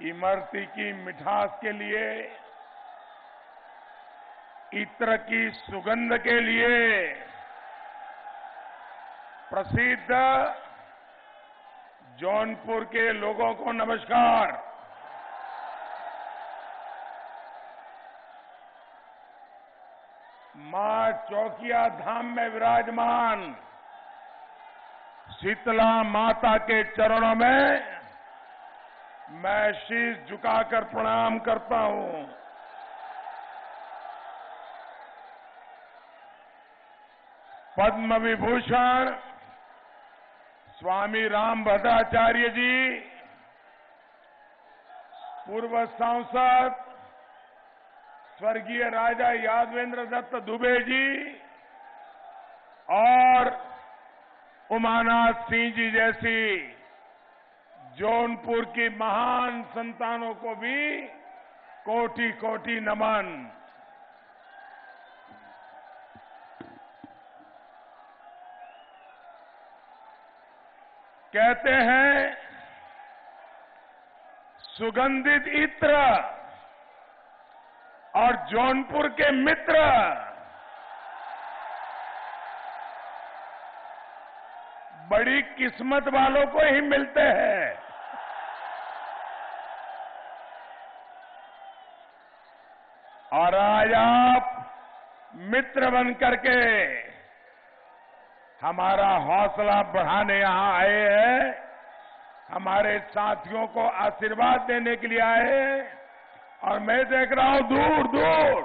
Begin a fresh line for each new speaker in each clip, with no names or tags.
इमरती की मिठास के लिए, इत्र की सुगंध के लिए प्रसिद्ध जौनपुर के लोगों को नमस्कार। मां चौकिया धाम में विराजमान शीतला माता के चरणों में मैं शीश झुकाकर प्रणाम करता हूं। पद्म विभूषण स्वामी रामभद्राचार्य जी, पूर्व सांसद स्वर्गीय राजा यादवेंद्र दत्त दुबे जी और उमानाथ सिंह जी जैसी जौनपुर की महान संतानों को भी कोटि कोटि नमन। कहते हैं सुगंधित इत्र और जौनपुर के मित्र बड़ी किस्मत वालों को ही मिलते हैं। और आज आप मित्र बनकर के हमारा हौसला बढ़ाने यहां आए हैं, हमारे साथियों को आशीर्वाद देने के लिए आए हैं। और मैं देख रहा हूं दूर दूर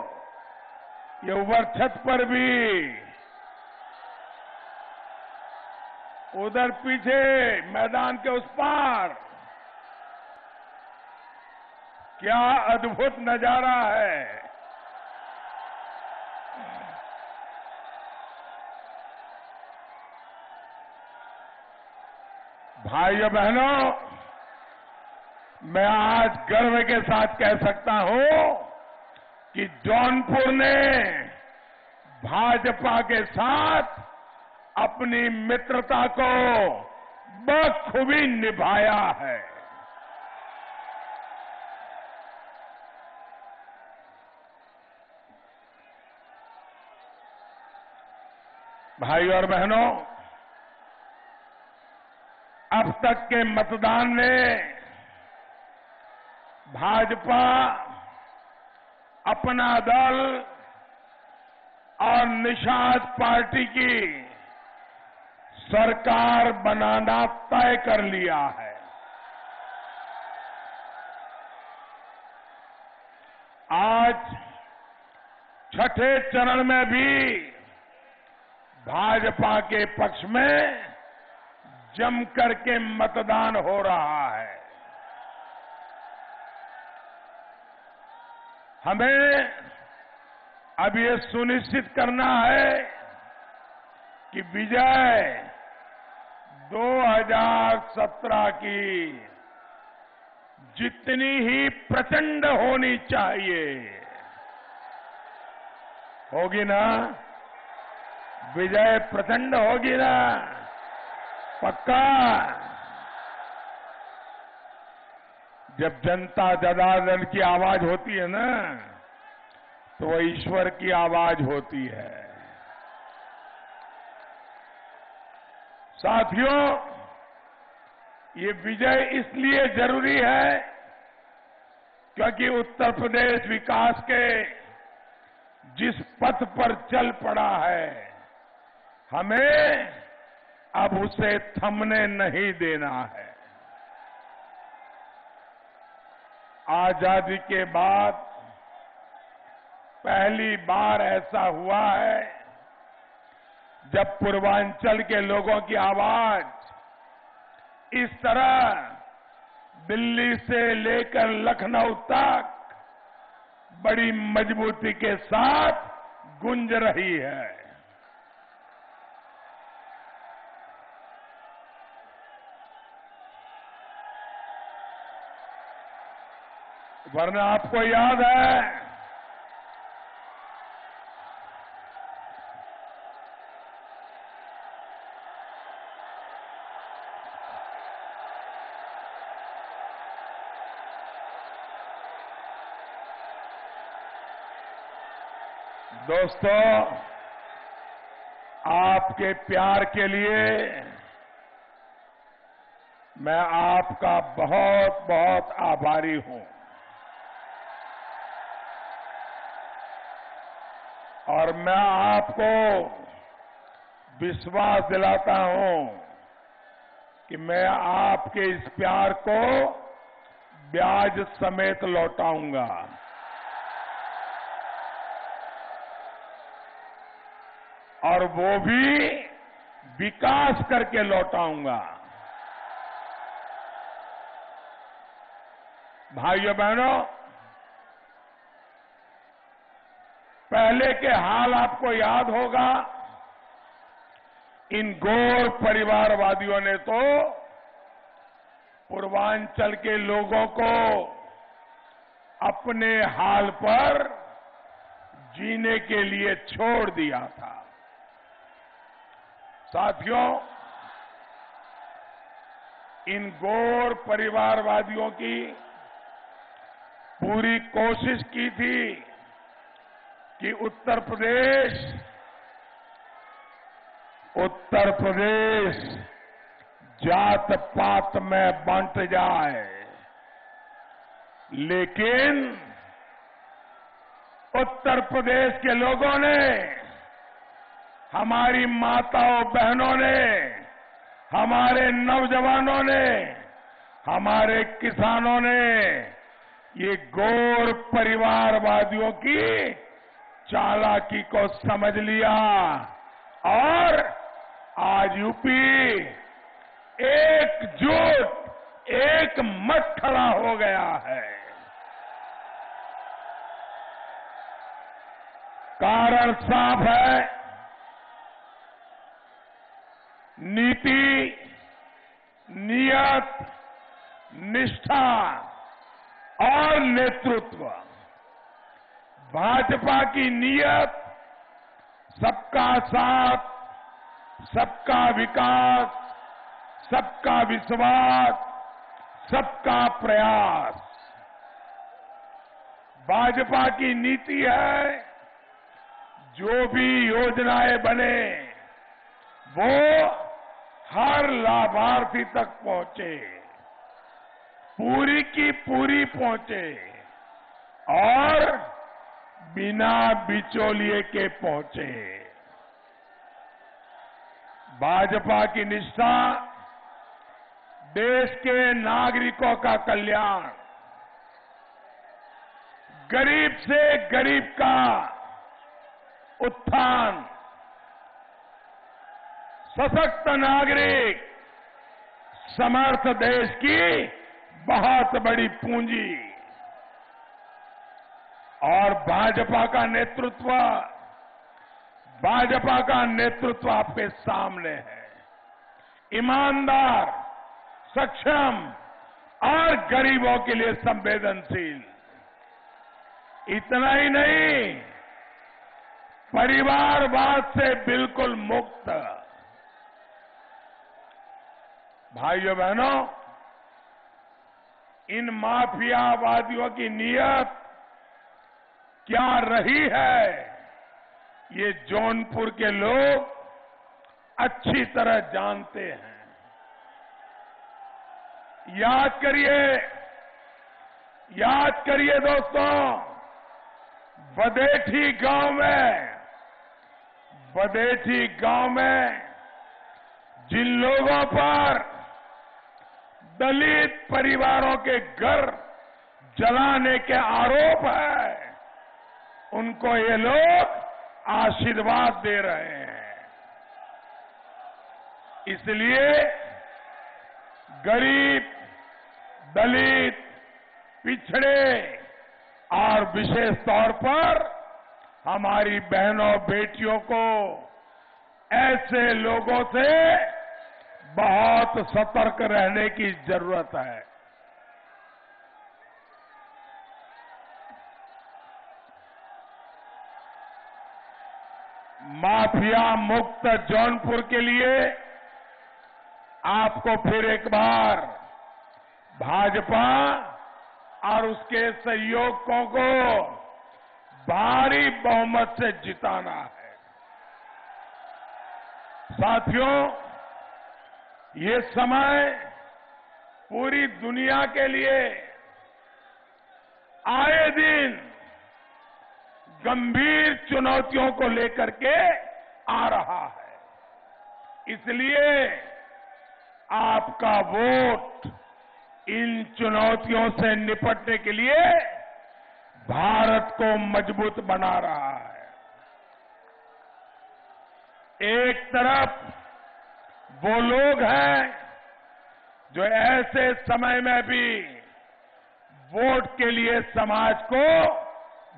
ये ऊपर छत पर भी, उधर पीछे मैदान के उस पार क्या अद्भुत नजारा है। भाइयों बहनों, मैं आज गर्व के साथ कह सकता हूं कि जौनपुर ने भाजपा के साथ अपनी मित्रता को बखूबी निभाया है। भाइयों और बहनों, अब तक के मतदान में भाजपा अपना दल और निषाद पार्टी की सरकार बनाना तय कर लिया है। आज छठे चरण में भी भाजपा के पक्ष में जमकर के मतदान हो रहा है। हमें अब ये सुनिश्चित करना है कि विजय 2017 की जितनी ही प्रचंड होनी चाहिए, होगी ना? विजय प्रचंड होगी ना? पक्का? जब जनता जनार्दन की आवाज होती है ना, तो वह ईश्वर की आवाज होती है। साथियों, ये विजय इसलिए जरूरी है क्योंकि उत्तर प्रदेश विकास के जिस पथ पर चल पड़ा है, हमें अब उसे थमने नहीं देना है। आजादी के बाद पहली बार ऐसा हुआ है जब पूर्वांचल के लोगों की आवाज इस तरह दिल्ली से लेकर लखनऊ तक बड़ी मजबूती के साथ गूंज रही है। वरना आपको याद है दोस्तों, आपके प्यार के लिए मैं आपका बहुत बहुत आभारी हूं और मैं आपको विश्वास दिलाता हूं कि मैं आपके इस प्यार को ब्याज समेत लौटाऊंगा। और वो भी विकास करके लौटाऊंगा। भाइयों बहनों, पहले के हाल आपको याद होगा। इन गौर परिवारवादियों ने तो पूर्वांचल के लोगों को अपने हाल पर जीने के लिए छोड़ दिया था। साथियों, इन गौर परिवारवादियों की पूरी कोशिश की थी कि उत्तर प्रदेश जात पात में बंट जाए, लेकिन उत्तर प्रदेश के लोगों ने, हमारी माताओं बहनों ने, हमारे नौजवानों ने, हमारे किसानों ने ये गौर परिवारवादियों की चालाकी को समझ लिया और आज यूपी एकजुट, एक मत खड़ा हो गया है। कारण साफ है, नीति, नियत, निष्ठा और नेतृत्व। भाजपा की नियत सबका साथ, सबका विकास, सबका विश्वास, सबका प्रयास। भाजपा की नीति है, जो भी योजनाएं बने वो हर लाभार्थी तक पहुंचे, पूरी की पूरी पहुंचे और बिना बिचौलिए के पहुंचे। भाजपा की निष्ठा देश के नागरिकों का कल्याण, गरीब से गरीब का उत्थान, सशक्त नागरिक, समर्थ देश की बहुत बड़ी पूंजी। और भाजपा का नेतृत्व आपके सामने है। ईमानदार, सक्षम और गरीबों के लिए संवेदनशील। इतना ही नहीं, परिवारवाद से बिल्कुल मुक्त। भाइयों बहनों, इन माफियावादियों की नीयत क्या रही है, ये जौनपुर के लोग अच्छी तरह जानते हैं। याद करिए दोस्तों, बदेठी गांव में जिन लोगों पर दलित परिवारों के घर जलाने के आरोप है, उनको ये लोग आशीर्वाद दे रहे हैं। इसलिए गरीब, दलित, पिछड़े और विशेष तौर पर हमारी बहनों बेटियों को ऐसे लोगों से बहुत सतर्क रहने की जरूरत है। माफिया मुक्त जौनपुर के लिए आपको फिर एक बार भाजपा और उसके सहयोगियों को भारी बहुमत से जिताना है। साथियों, ये समय पूरी दुनिया के लिए आए दिन गंभीर चुनौतियों को लेकर के आ रहा है। इसलिए आपका वोट इन चुनौतियों से निपटने के लिए भारत को मजबूत बना रहा है। एक तरफ वो लोग हैं जो ऐसे समय में भी वोट के लिए समाज को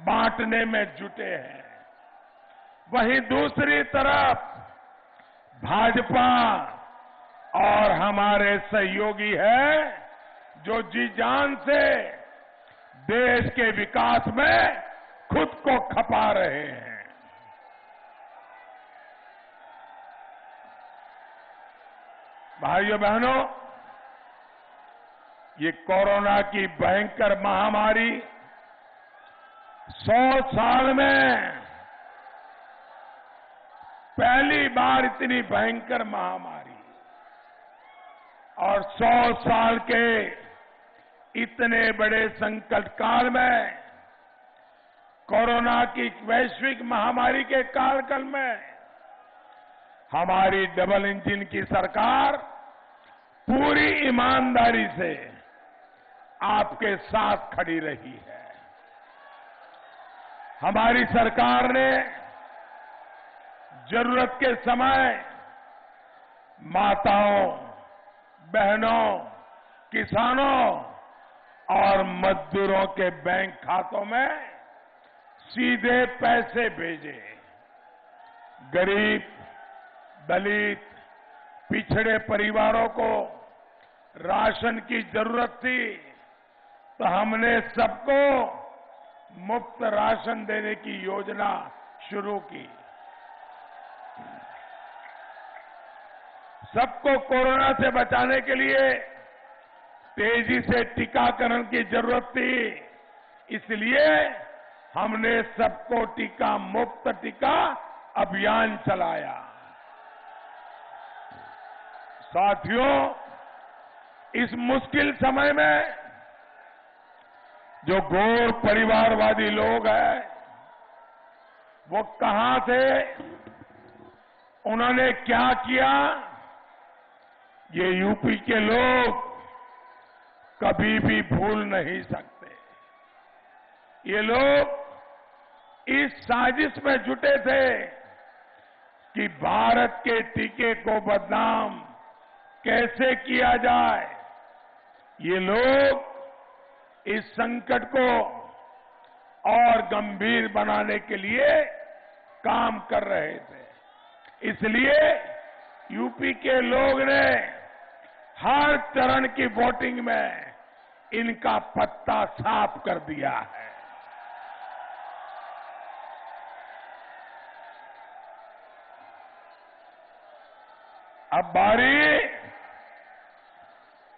बांटने में जुटे हैं, वहीं दूसरी तरफ भाजपा और हमारे सहयोगी हैं जो जी जान से देश के विकास में खुद को खपा रहे हैं। भाइयों बहनों, ये कोरोना की भयंकर महामारी 100 साल में पहली बार इतनी भयंकर महामारी और 100 साल के इतने बड़े संकट काल में कोरोना की वैश्विक महामारी के कालखंड में हमारी डबल इंजन की सरकार पूरी ईमानदारी से आपके साथ खड़ी रही है। हमारी सरकार ने जरूरत के समय माताओं, बहनों, किसानों और मजदूरों के बैंक खातों में सीधे पैसे भेजे। गरीब, दलित, पिछड़े परिवारों को राशन की जरूरत थी तो हमने सबको मुफ्त राशन देने की योजना शुरू की। सबको कोरोना से बचाने के लिए तेजी से टीकाकरण की जरूरत थी, इसलिए हमने सबको टीका मुफ्त टीका अभियान चलाया। साथियों, इस मुश्किल समय में जो घोर परिवारवादी लोग हैं, वो कहां थे, उन्होंने क्या किया, ये यूपी के लोग कभी भी भूल नहीं सकते। ये लोग इस साजिश में जुटे थे कि भारत के टीके को बदनाम कैसे किया जाए। ये लोग इस संकट को और गंभीर बनाने के लिए काम कर रहे थे। इसलिए यूपी के लोग ने हर चरण की वोटिंग में इनका पत्ता साफ कर दिया है।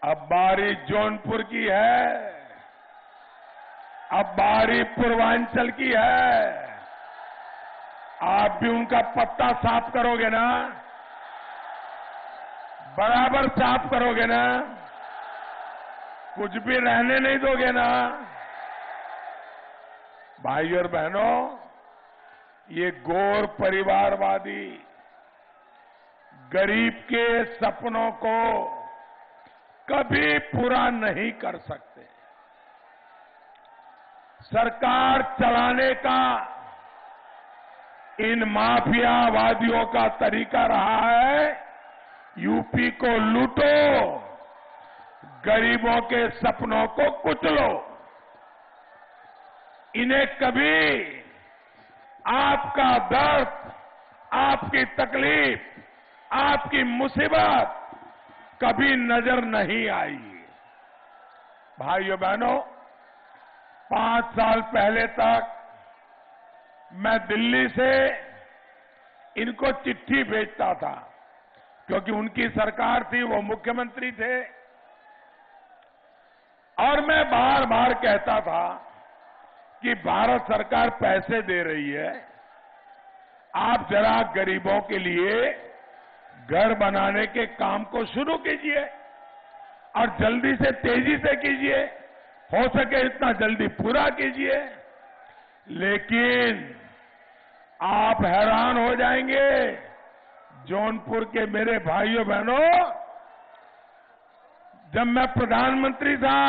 अब बारी जौनपुर की है, अब बारी पूर्वांचल की है। आप भी उनका पत्ता साफ करोगे ना? बराबर साफ करोगे ना? कुछ भी रहने नहीं दोगे ना? भाइयों और बहनों, ये घोर परिवारवादी गरीब के सपनों को कभी पूरा नहीं कर सकते। सरकार चलाने का इन माफियावादियों का तरीका रहा है, यूपी को लूटो, गरीबों के सपनों को कुचलो। इन्हें कभी आपका दर्द, आपकी तकलीफ, आपकी मुसीबत कभी नजर नहीं आई। भाइयों बहनों, 5 साल पहले तक मैं दिल्ली से इनको चिट्ठी भेजता था, क्योंकि उनकी सरकार थी, वो मुख्यमंत्री थे, और मैं बार बार कहता था कि भारत सरकार पैसे दे रही है, आप जरा गरीबों के लिए घर बनाने के काम को शुरू कीजिए और जल्दी से तेजी से कीजिए, हो सके इतना जल्दी पूरा कीजिए। लेकिन आप हैरान हो जाएंगे, जौनपुर के मेरे भाइयों बहनों, जब मैं प्रधानमंत्री था,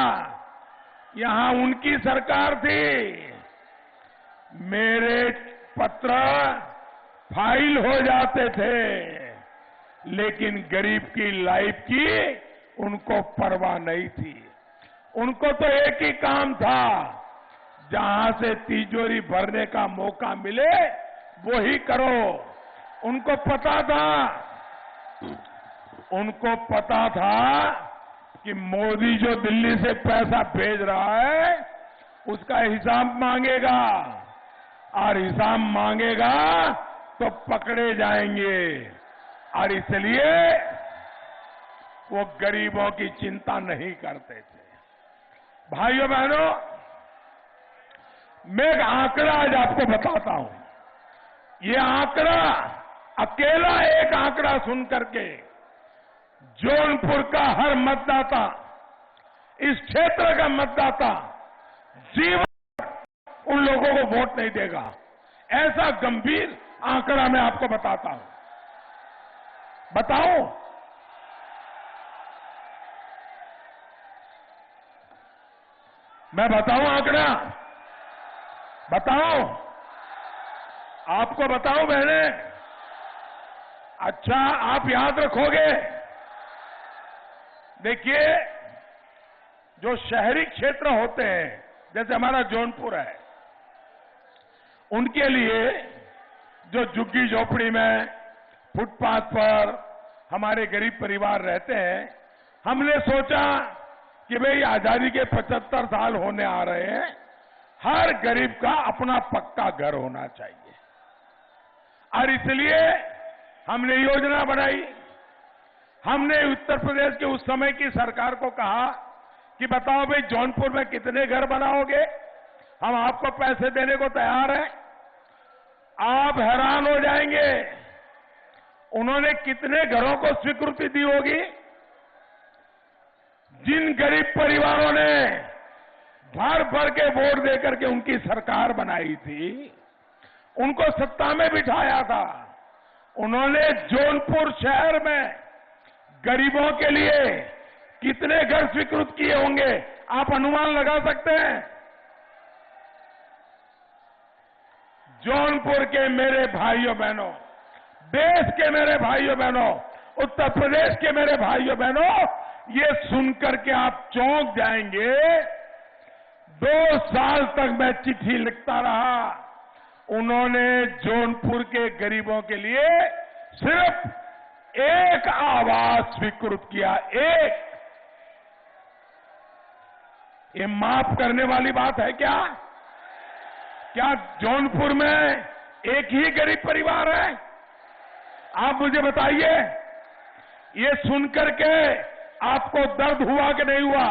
यहां उनकी सरकार थी, मेरे पत्र फाइल हो जाते थे, लेकिन गरीब की लाइफ की उनको परवाह नहीं थी। उनको तो एक ही काम था, जहां से तिजोरी भरने का मौका मिले वो ही करो। उनको पता था कि मोदी जो दिल्ली से पैसा भेज रहा है उसका हिसाब मांगेगा, और हिसाब मांगेगा तो पकड़े जाएंगे, और इसलिए वो गरीबों की चिंता नहीं करते थे। भाइयों बहनों, मैं एक आंकड़ा आज आपको बताता हूं। ये आंकड़ा, अकेला एक आंकड़ा सुन करके जौनपुर का हर मतदाता, इस क्षेत्र का मतदाता जीवन उन लोगों को वोट नहीं देगा। ऐसा गंभीर आंकड़ा मैं आपको बताता हूं। बताओ, मैं बताऊं आंकड़ा? बताओ, आपको बताऊं बहने? अच्छा, आप याद रखोगे? देखिए, जो शहरी क्षेत्र होते हैं, जैसे हमारा जौनपुर है, उनके लिए जो झुग्गी झोपड़ी में, फुटपाथ पर हमारे गरीब परिवार रहते हैं, हमने सोचा कि भाई आजादी के 75 साल होने आ रहे हैं, हर गरीब का अपना पक्का घर होना चाहिए, और इसलिए हमने योजना बनाई। हमने उत्तर प्रदेश के उस समय की सरकार को कहा कि बताओ भाई, जौनपुर में कितने घर बनाओगे? हम आपको पैसे देने को तैयार हैं। आप हैरान हो जाएंगे, उन्होंने कितने घरों को स्वीकृति दी होगी। जिन गरीब परिवारों ने भर भर के वोट देकर के उनकी सरकार बनाई थी, उनको सत्ता में बिठाया था, उन्होंने जौनपुर शहर में गरीबों के लिए कितने घर स्वीकृत किए होंगे, आप अनुमान लगा सकते हैं? जौनपुर के मेरे भाइयों बहनों, देश के मेरे भाइयों बहनों, उत्तर प्रदेश के मेरे भाइयों बहनों, ये सुनकर के आप चौंक जाएंगे। 2 साल तक मैं चिट्ठी लिखता रहा, उन्होंने जौनपुर के गरीबों के लिए सिर्फ एक आवास स्वीकृत किया, एक। ये माफ करने वाली बात है क्या? क्या जौनपुर में एक ही गरीब परिवार है? आप मुझे बताइए, ये सुनकर के आपको दर्द हुआ कि नहीं हुआ?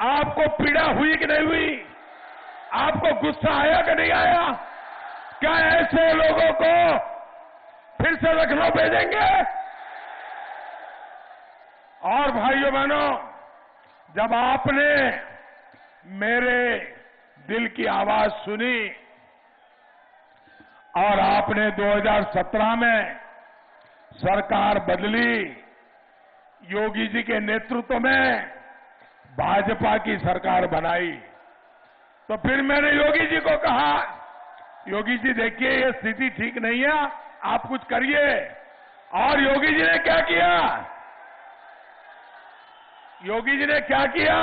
आपको पीड़ा हुई कि नहीं हुई? आपको गुस्सा आया कि नहीं आया? क्या ऐसे लोगों को फिर से लखनऊ भेजेंगे? और भाइयों बहनों, जब आपने मेरे दिल की आवाज सुनी और आपने 2017 में सरकार बदली, योगी जी के नेतृत्व में भाजपा की सरकार बनाई, तो फिर मैंने योगी जी को कहा, योगी जी देखिए ये स्थिति ठीक नहीं है, आप कुछ करिए। और योगी जी ने क्या किया? योगी जी ने क्या किया?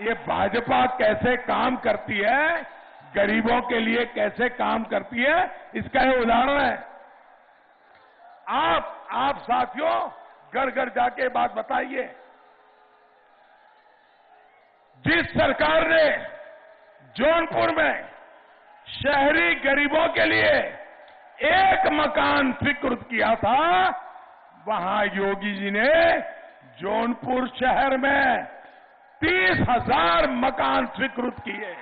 ये भाजपा कैसे काम करती है, गरीबों के लिए कैसे काम करती है, इसका ये उदाहरण है। आप साथियों घर घर जाके बात बताइए। जिस सरकार ने जौनपुर में शहरी गरीबों के लिए एक मकान स्वीकृत किया था, वहां योगी जी ने जौनपुर शहर में 30,000 मकान स्वीकृत किए।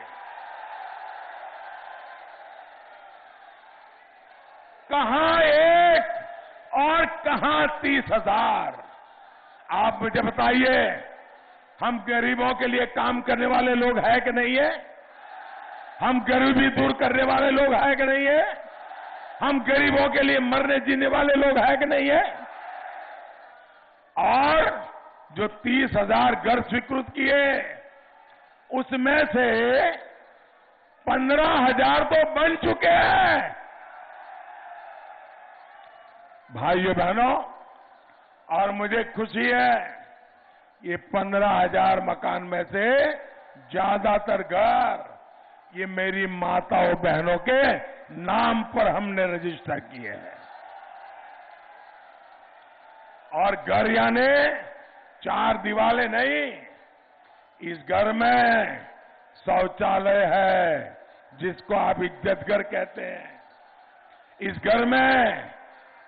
कहां 1 और कहां 30,000? आप मुझे बताइए, हम गरीबों के लिए काम करने वाले लोग हैं कि नहीं है? हम गरीबी दूर करने वाले लोग हैं कि नहीं है? हम गरीबों के लिए मरने जीने वाले लोग हैं कि नहीं है? और जो 30,000 घर स्वीकृत किए, उसमें से 15,000 तो बन चुके हैं। भाइयों बहनों, और मुझे खुशी है, ये 15,000 मकान में से ज्यादातर घर ये मेरी माताओं बहनों के नाम पर हमने रजिस्टर किए हैं। और घर यानी 4 दीवारें नहीं, इस घर में शौचालय है जिसको आप इज्जत घर कहते हैं। इस घर में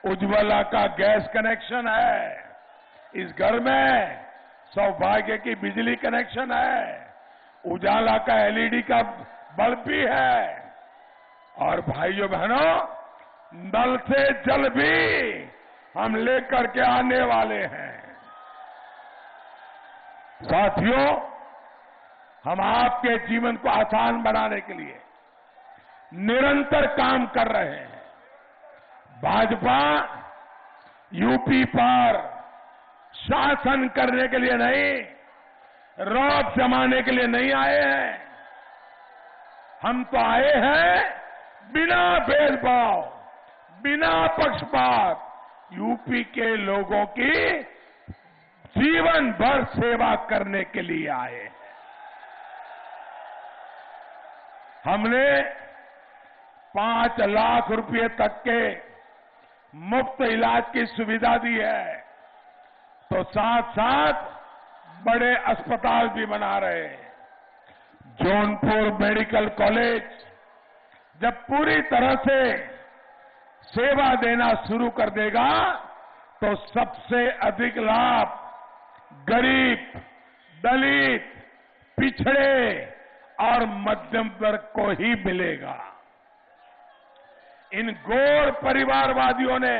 उज्ज्वला का गैस कनेक्शन है। इस घर में सौभाग्य की बिजली कनेक्शन है। उजाला का एलईडी का बल्ब भी है। और भाइयों बहनों, नल से जल भी हम लेकर के आने वाले हैं। साथियों, हम आपके जीवन को आसान बनाने के लिए निरंतर काम कर रहे हैं। भाजपा यूपी पर शासन करने के लिए नहीं, रौब जमाने के लिए नहीं आए हैं। हम तो आए हैं बिना भेदभाव, बिना पक्षपात यूपी के लोगों की जीवन भर सेवा करने के लिए आए हैं। हमने 5 लाख रुपए तक के मुफ्त इलाज की सुविधा दी है, तो साथ साथ बड़े अस्पताल भी बना रहे हैं। जौनपुर मेडिकल कॉलेज जब पूरी तरह से सेवा देना शुरू कर देगा, तो सबसे अधिक लाभ गरीब, दलित, पिछड़े और मध्यम वर्ग को ही मिलेगा। इन गौर परिवारवादियों ने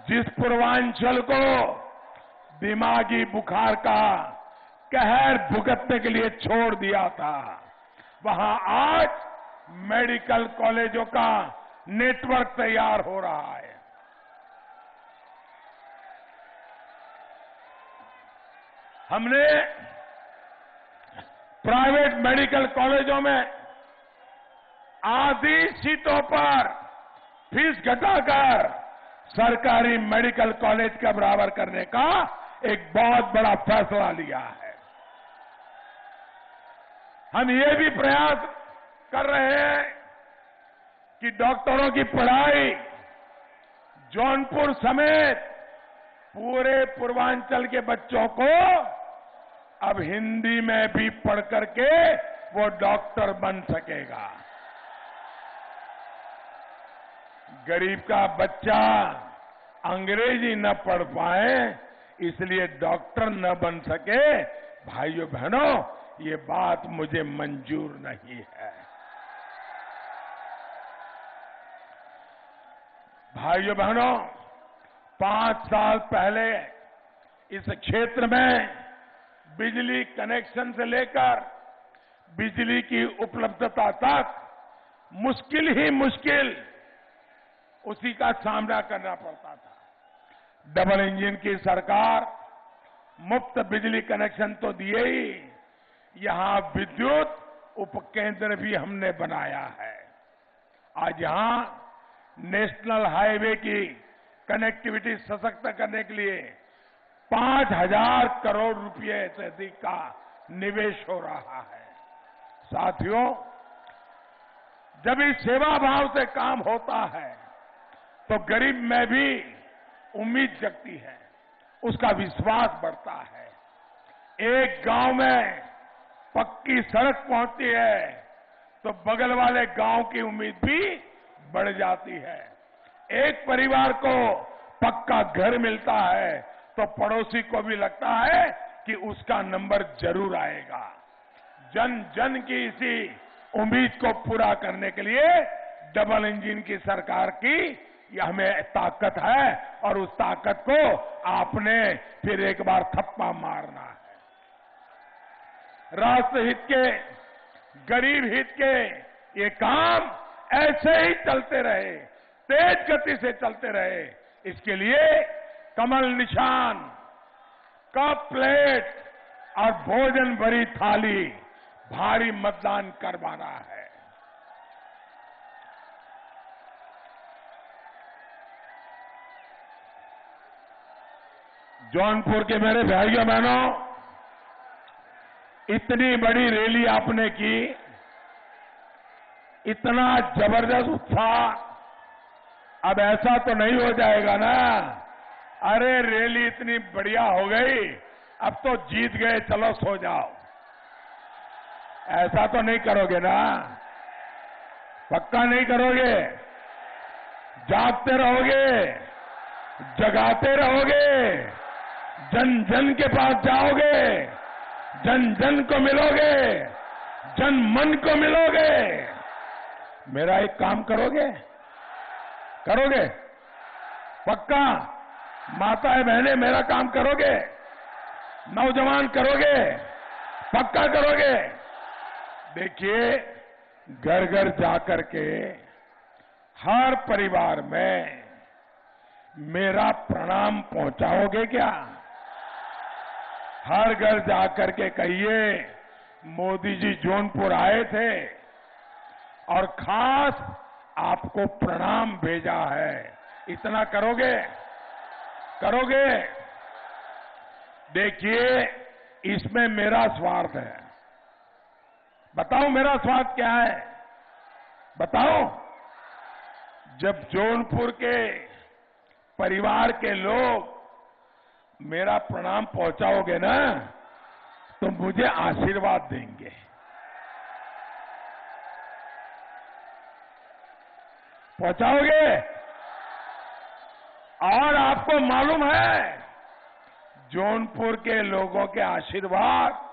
जिस पूर्वांचल को दिमागी बुखार का कहर भुगतने के लिए छोड़ दिया था, वहां आज मेडिकल कॉलेजों का नेटवर्क तैयार हो रहा है। हमने प्राइवेट मेडिकल कॉलेजों में आधी सीटों पर फीस घटाकर सरकारी मेडिकल कॉलेज का बराबर करने का एक बहुत बड़ा फैसला लिया है। हम ये भी प्रयास कर रहे हैं कि डॉक्टरों की पढ़ाई जौनपुर समेत पूरे पूर्वांचल के बच्चों को अब हिंदी में भी पढ़ करके वो डॉक्टर बन सकेगा। गरीब का बच्चा अंग्रेजी न पढ़ पाए इसलिए डॉक्टर न बन सके, भाइयों बहनों, ये बात मुझे मंजूर नहीं है। भाइयों बहनों, 5 साल पहले इस क्षेत्र में बिजली कनेक्शन से लेकर बिजली की उपलब्धता तक मुश्किल ही मुश्किल उसी का सामना करना पड़ता था। डबल इंजन की सरकार मुफ्त बिजली कनेक्शन तो दिए ही, यहां विद्युत उपकेंद्र भी हमने बनाया है। आज यहां नेशनल हाईवे की कनेक्टिविटी सशक्त करने के लिए 5,000 करोड़ रुपए से अधिक का निवेश हो रहा है। साथियों, जब इस सेवा भाव से काम होता है तो गरीब में भी उम्मीद जगती है, उसका विश्वास बढ़ता है। एक गांव में पक्की सड़क पहुंचती है तो बगल वाले गांव की उम्मीद भी बढ़ जाती है। एक परिवार को पक्का घर मिलता है तो पड़ोसी को भी लगता है कि उसका नंबर जरूर आएगा। जन जन की इसी उम्मीद को पूरा करने के लिए डबल इंजन की सरकार की ये हमें ताकत है और उस ताकत को आपने फिर एक बार थप्पा मारना है। राष्ट्र हित के, गरीब हित के ये काम ऐसे ही चलते रहे, तेज गति से चलते रहे। इसके लिए कमल निशान, कप प्लेट और भोजन भरी थाली भारी मतदान करवाना है। जौनपुर के मेरे भाइयों बहनों, इतनी बड़ी रैली आपने की, इतना जबरदस्त उत्साह, अब ऐसा तो नहीं हो जाएगा ना। अरे रैली इतनी बढ़िया हो गई, अब तो जीत गए, चलो सो जाओ, ऐसा तो नहीं करोगे ना? पक्का नहीं करोगे? जागते रहोगे, जगाते रहोगे, जन जन के पास जाओगे, जन जन को मिलोगे, जन मन को मिलोगे। मेरा एक काम करोगे? करोगे? पक्का? माताएं बहनें मेरा काम करोगे? नौजवान करोगे? पक्का करोगे? देखिए, घर घर जाकर के हर परिवार में मेरा प्रणाम पहुंचाओगे क्या? हर घर जाकर के कहिए मोदी जी जौनपुर आए थे और खास आपको प्रणाम भेजा है। इतना करोगे? करोगे? देखिए, इसमें मेरा स्वार्थ है। बताओ मेरा स्वार्थ क्या है? बताओ। जब जौनपुर के परिवार के लोग मेरा प्रणाम पहुंचाओगे ना, तो मुझे आशीर्वाद देंगे। पहुंचाओगे? और आपको मालूम है, जौनपुर के लोगों के आशीर्वाद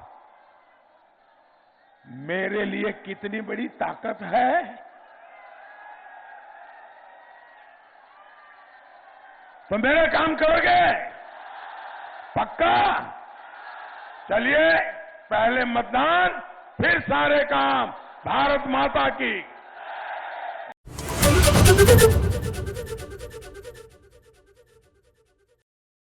मेरे लिए कितनी बड़ी ताकत है। तो मेरा काम करोगे? पक्का? चलिए, पहले मतदान, फिर सारे काम। भारत माता की।